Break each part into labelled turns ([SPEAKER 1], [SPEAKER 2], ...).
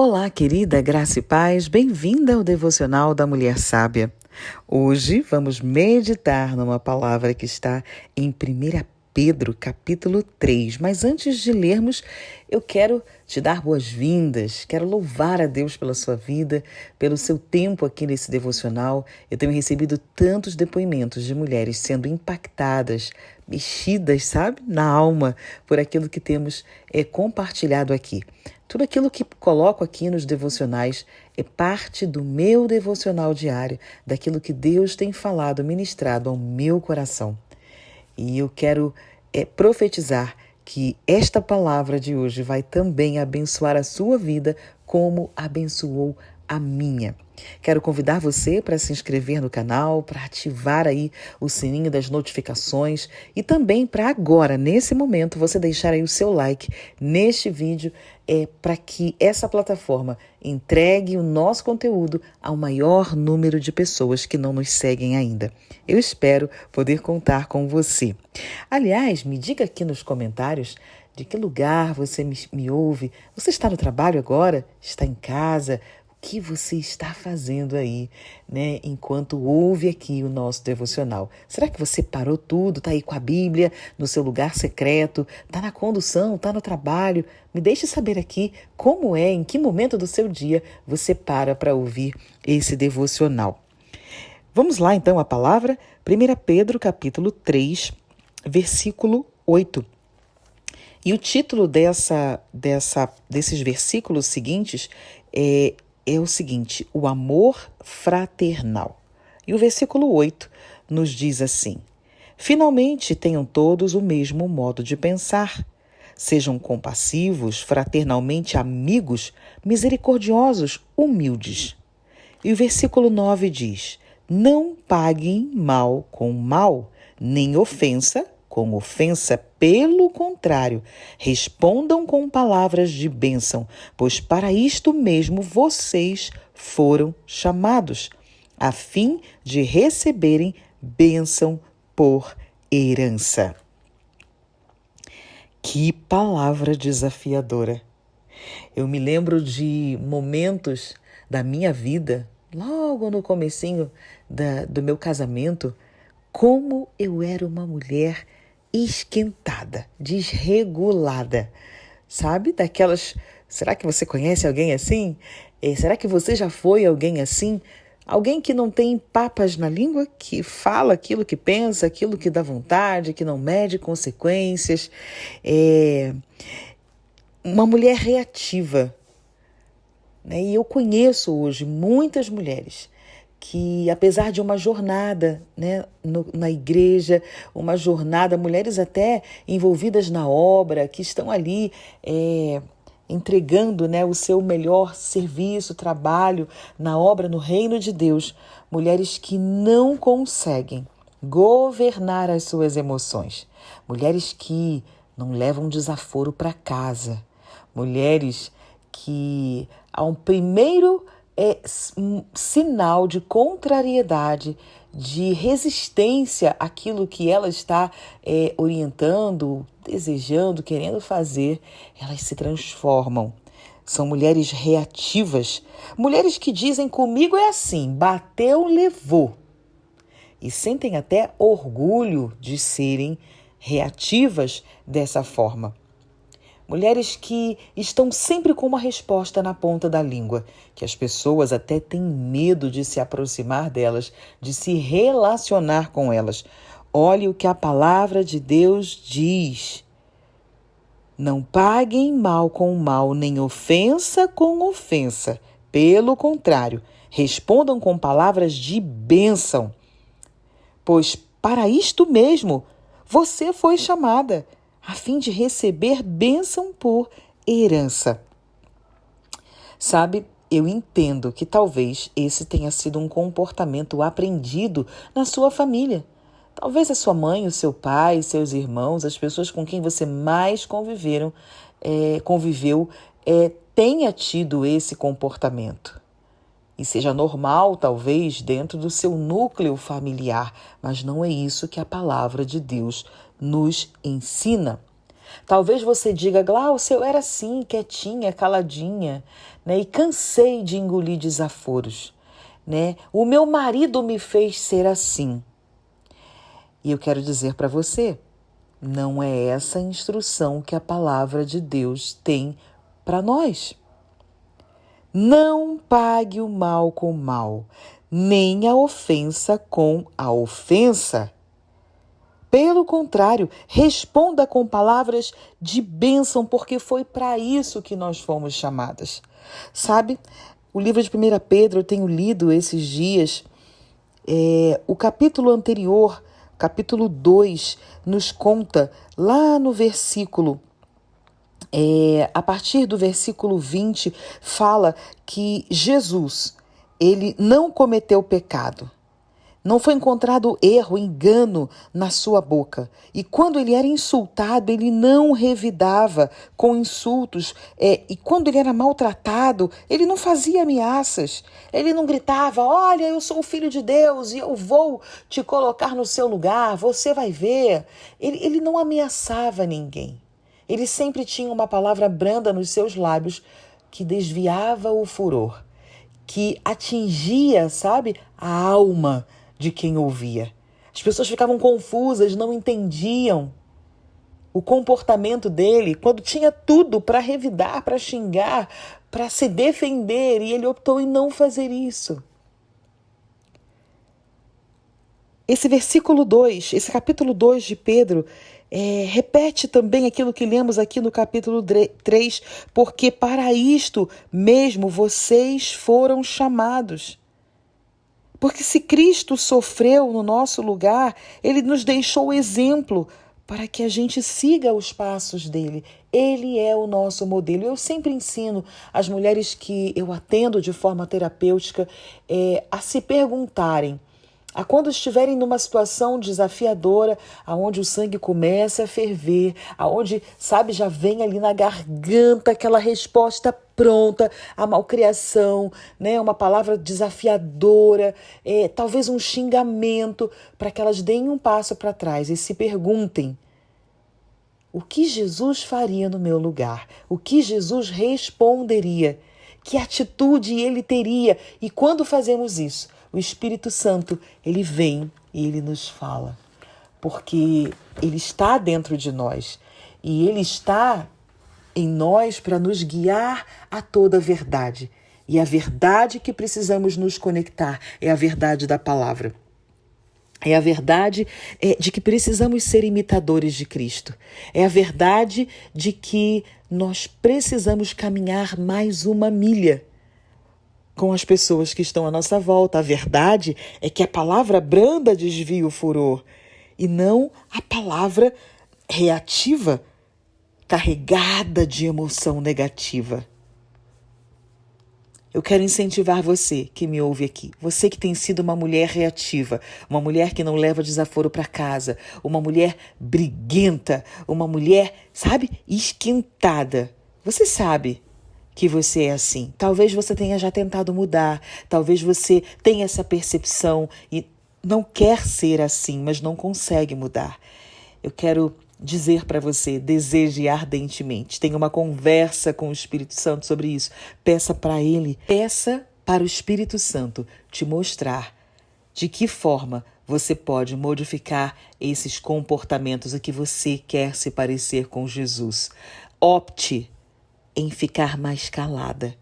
[SPEAKER 1] Olá, querida Graça e Paz, bem-vinda ao Devocional da Mulher Sábia. Hoje vamos meditar numa palavra que está em 1 Pedro, capítulo 3. Mas antes de lermos, eu quero te dar boas-vindas, quero louvar a Deus pela sua vida, pelo seu tempo aqui nesse devocional. Eu tenho recebido tantos depoimentos de mulheres sendo impactadas, mexidas, sabe, na alma por aquilo que temos compartilhado aqui. Tudo aquilo que coloco aqui nos devocionais é parte do meu devocional diário, daquilo que Deus tem falado, ministrado ao meu coração. E eu quero profetizar que esta palavra de hoje vai também abençoar a sua vida como abençoou a minha. Quero convidar você para se inscrever no canal, para ativar aí o sininho das notificações e também para agora, nesse momento, você deixar aí o seu like neste vídeo para que essa plataforma entregue o nosso conteúdo ao maior número de pessoas que não nos seguem ainda. Eu espero poder contar com você. Aliás, me diga aqui nos comentários de que lugar você me ouve. Você está no trabalho agora? Está em casa? O que você está fazendo aí, né, enquanto ouve aqui o nosso devocional? Será que você parou tudo, está aí com a Bíblia no seu lugar secreto, está na condução, está no trabalho? Me deixe saber aqui como em que momento do seu dia você para ouvir esse devocional. Vamos lá então a palavra, 1 Pedro capítulo 3, versículo 8. E o título desses versículos seguintes é o seguinte: o amor fraternal. E o versículo 8 nos diz assim: finalmente tenham todos o mesmo modo de pensar. Sejam compassivos, fraternalmente amigos, misericordiosos, humildes. E o versículo 9 diz: não paguem mal com mal, nem ofensa com ofensa, pelo contrário, respondam com palavras de bênção, pois para isto mesmo vocês foram chamados, a fim de receberem bênção por herança. Que palavra desafiadora! Eu me lembro de momentos da minha vida, logo no comecinho do meu casamento, como eu era uma mulher esquentada, desregulada, sabe? Daquelas... Será que você conhece alguém assim? Será que você já foi alguém assim? Alguém que não tem papas na língua, que fala aquilo que pensa, aquilo que dá vontade, que não mede consequências. Uma mulher reativa, né? E eu conheço hoje muitas mulheres que, apesar de uma jornada, né, na igreja, uma jornada, mulheres até envolvidas na obra, que estão ali entregando, né, o seu melhor serviço, trabalho na obra, no reino de Deus, mulheres que não conseguem governar as suas emoções, mulheres que não levam desaforo para casa, mulheres que, ao primeiro sinal de contrariedade, de resistência àquilo que ela está orientando, desejando, querendo fazer, elas se transformam. São mulheres reativas, mulheres que dizem: comigo é assim, bateu, levou. E sentem até orgulho de serem reativas dessa forma. Mulheres que estão sempre com uma resposta na ponta da língua, que as pessoas até têm medo de se aproximar delas, de se relacionar com elas. Olhe o que a palavra de Deus diz. Não paguem mal com mal, nem ofensa com ofensa. Pelo contrário, respondam com palavras de bênção. Pois para isto mesmo você foi chamada, a fim de receber bênção por herança. Sabe, eu entendo que talvez esse tenha sido um comportamento aprendido na sua família. Talvez a sua mãe, o seu pai, seus irmãos, as pessoas com quem você mais conviveu, tenha tido esse comportamento. E seja normal, talvez, dentro do seu núcleo familiar, mas não é isso que a palavra de Deus nos ensina. Talvez você diga, Glaucia, eu era assim, quietinha, caladinha, né? E cansei de engolir desaforos, né? O meu marido me fez ser assim. E eu quero dizer para você, não é essa a instrução que a palavra de Deus tem para nós. Não pague o mal com o mal, nem a ofensa com a ofensa. Pelo contrário, responda com palavras de bênção, porque foi para isso que nós fomos chamadas. Sabe, o livro de 1 Pedro eu tenho lido esses dias, o capítulo anterior, capítulo 2, nos conta lá no versículo, a partir do versículo 20, fala que Jesus, ele não cometeu pecado. Não foi encontrado erro, engano na sua boca. E quando ele era insultado, ele não revidava com insultos. E quando ele era maltratado, ele não fazia ameaças. Ele não gritava, olha, eu sou o filho de Deus e eu vou te colocar no seu lugar, você vai ver. Ele não ameaçava ninguém. Ele sempre tinha uma palavra branda nos seus lábios que desviava o furor, que atingia, sabe, a alma de quem ouvia. As pessoas ficavam confusas, não entendiam o comportamento dele, quando tinha tudo para revidar, para xingar, para se defender, e ele optou em não fazer isso. Esse versículo 2, esse capítulo 2 de Pedro, repete também aquilo que lemos aqui no capítulo 3, porque para isto mesmo vocês foram chamados. Porque se Cristo sofreu no nosso lugar, ele nos deixou o exemplo para que a gente siga os passos dele. Ele é o nosso modelo. Eu sempre ensino as mulheres que eu atendo de forma terapêutica a se perguntarem, a quando estiverem numa situação desafiadora, aonde o sangue começa a ferver, aonde, sabe, já vem ali na garganta aquela resposta pronta, a malcriação, né, uma palavra desafiadora, talvez um xingamento, para que elas deem um passo para trás e se perguntem: o que Jesus faria no meu lugar? O que Jesus responderia? Que atitude ele teria? E quando fazemos isso, o Espírito Santo, ele vem e ele nos fala, porque ele está dentro de nós e ele está em nós para nos guiar a toda a verdade. E a verdade que precisamos nos conectar é a verdade da palavra. É a verdade de que precisamos ser imitadores de Cristo. É a verdade de que nós precisamos caminhar mais uma milha com as pessoas que estão à nossa volta. A verdade é que a palavra branda desvia o furor e não a palavra reativa, carregada de emoção negativa. Eu quero incentivar você que me ouve aqui, você que tem sido uma mulher reativa, uma mulher que não leva desaforo para casa, uma mulher briguenta, uma mulher, sabe, esquentada. Você sabe que você é assim. Talvez você tenha já tentado mudar, talvez você tenha essa percepção e não quer ser assim, mas não consegue mudar. Eu quero dizer para você, deseje ardentemente, tenha uma conversa com o Espírito Santo sobre isso, peça para ele, peça para o Espírito Santo te mostrar de que forma você pode modificar esses comportamentos a que você quer se parecer com Jesus. Opte em ficar mais calada,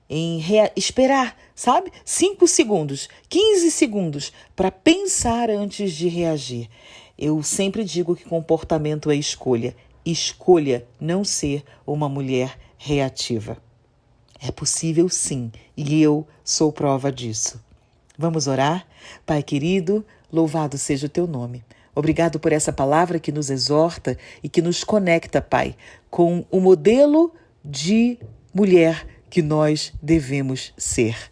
[SPEAKER 1] em esperar, sabe? 5 segundos, 15 segundos para pensar antes de reagir. Eu sempre digo que comportamento é escolha. Escolha não ser uma mulher reativa. É possível sim, e eu sou prova disso. Vamos orar? Pai querido, louvado seja o teu nome. Obrigado por essa palavra que nos exorta e que nos conecta, Pai, com o modelo de mulher que nós devemos ser.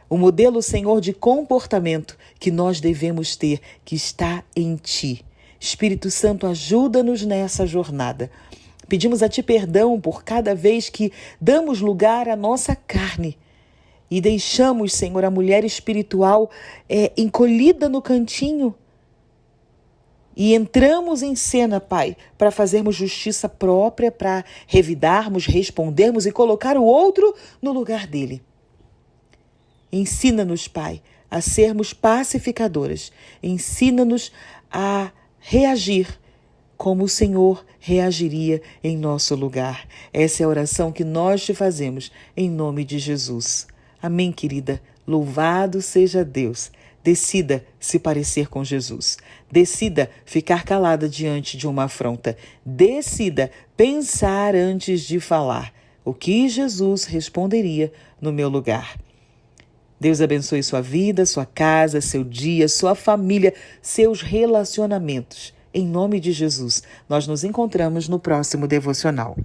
[SPEAKER 1] O modelo, Senhor, de comportamento que nós devemos ter, que está em Ti. Espírito Santo, ajuda-nos nessa jornada. Pedimos a Ti perdão por cada vez que damos lugar à nossa carne e deixamos, Senhor, a mulher espiritual encolhida no cantinho, E entramos em cena, Pai, para fazermos justiça própria, para revidarmos, respondermos e colocar o outro no lugar dele. Ensina-nos, Pai, a sermos pacificadoras. Ensina-nos a reagir como o Senhor reagiria em nosso lugar. Essa é a oração que nós te fazemos em nome de Jesus. Amém, querida. Louvado seja Deus. Decida se parecer com Jesus. Decida ficar calada diante de uma afronta. Decida pensar antes de falar. O que Jesus responderia no meu lugar? Deus abençoe sua vida, sua casa, seu dia, sua família, seus relacionamentos. Em nome de Jesus, nós nos encontramos no próximo devocional.